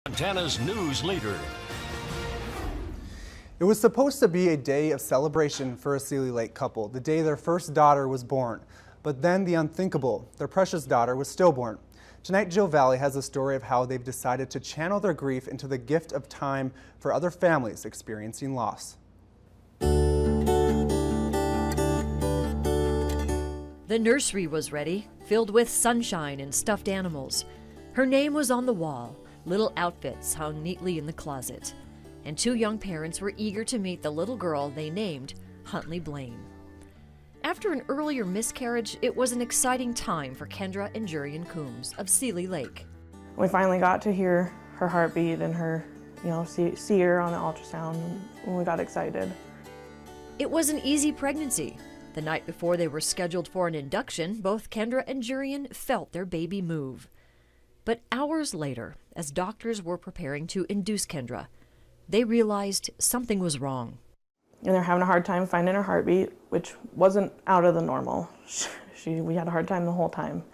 Montana's news leader. It was supposed to be a day of celebration for a Seeley Lake couple, the day their first daughter was born. But then the unthinkable, their precious daughter was stillborn. Tonight, Jill Valley has a story of how they've decided to channel their grief into the gift of time for other families experiencing loss. The nursery was ready, filled with sunshine and stuffed animals. Her name was on the wall, little outfits hung neatly in the closet. And two young parents were eager to meet the little girl they named Huntley Blaine. After an earlier miscarriage, it was an exciting time for Kendra and Jurian Coombs of Seeley Lake. We finally got to hear her heartbeat and her, see her on the ultrasound, and we got excited. It was an easy pregnancy. The night before they were scheduled for an induction, both Kendra and Jurian felt their baby move. But hours later, as doctors were preparing to induce Kendra, they realized something was wrong. And they're having a hard time finding her heartbeat, which wasn't out of the normal. We had a hard time the whole time.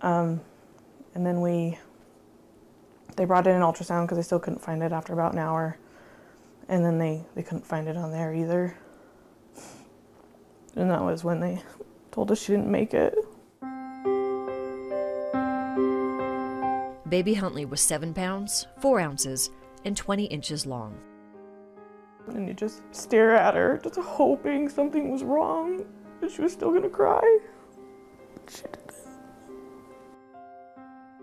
And then they brought in an ultrasound because they still couldn't find it after about an hour. And then they couldn't find it on there either. And that was when they told us she didn't make it. Baby Huntley was 7 pounds, 4 ounces, and 20 inches long. And you just stare at her, just hoping something was wrong, and she was still gonna cry. She didn't.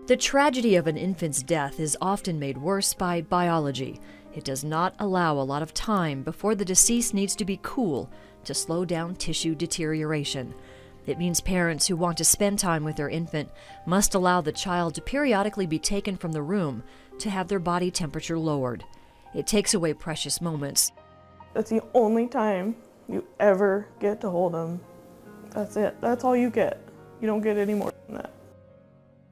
The tragedy of an infant's death is often made worse by biology. It does not allow a lot of time before the deceased needs to be cool to slow down tissue deterioration. It means parents who want to spend time with their infant must allow the child to periodically be taken from the room to have their body temperature lowered. It takes away precious moments. That's the only time you ever get to hold them. That's it. That's all you get. You don't get any more than that.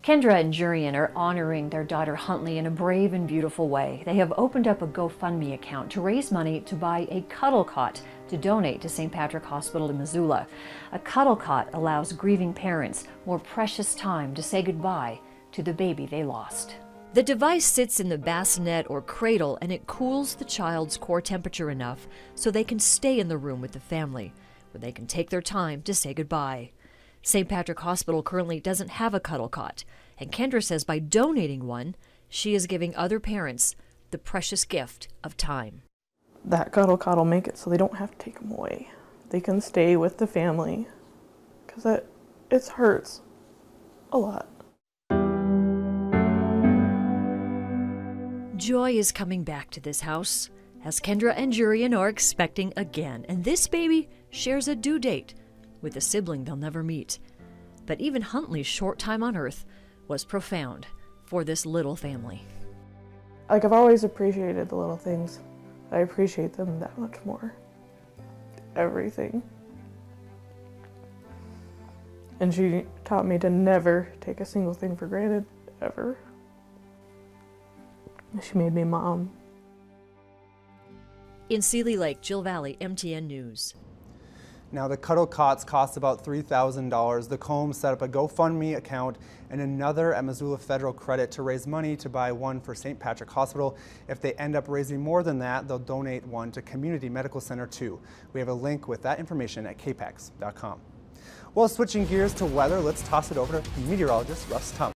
Kendra and Jurian are honoring their daughter Huntley in a brave and beautiful way. They have opened up a GoFundMe account to raise money to buy a cuddle cot to donate to St. Patrick Hospital in Missoula. A cuddle cot allows grieving parents more precious time to say goodbye to the baby they lost. The device sits in the bassinet or cradle, and it cools the child's core temperature enough so they can stay in the room with the family, where they can take their time to say goodbye. St. Patrick Hospital currently doesn't have a cuddle cot, and Kendra says by donating one, she is giving other parents the precious gift of time. That cuddle cot will make it so they don't have to take them away. They can stay with the family, because it hurts a lot. Joy is coming back to this house, as Kendra and Jurian are expecting again, and this baby shares a due date with a sibling they'll never meet. But even Huntley's short time on Earth was profound for this little family. I've always appreciated the little things. I appreciate them that much more. Everything. And she taught me to never take a single thing for granted, ever. She made me mom. In Seeley Lake, Jill Valley, MTN News. Now, the cuddle cots cost about $3,000. The Combs set up a GoFundMe account and another at Missoula Federal Credit to raise money to buy one for St. Patrick Hospital. If they end up raising more than that, they'll donate one to Community Medical Center too. We have a link with that information at kpax.com. Well, switching gears to weather, let's toss it over to meteorologist Russ Tum.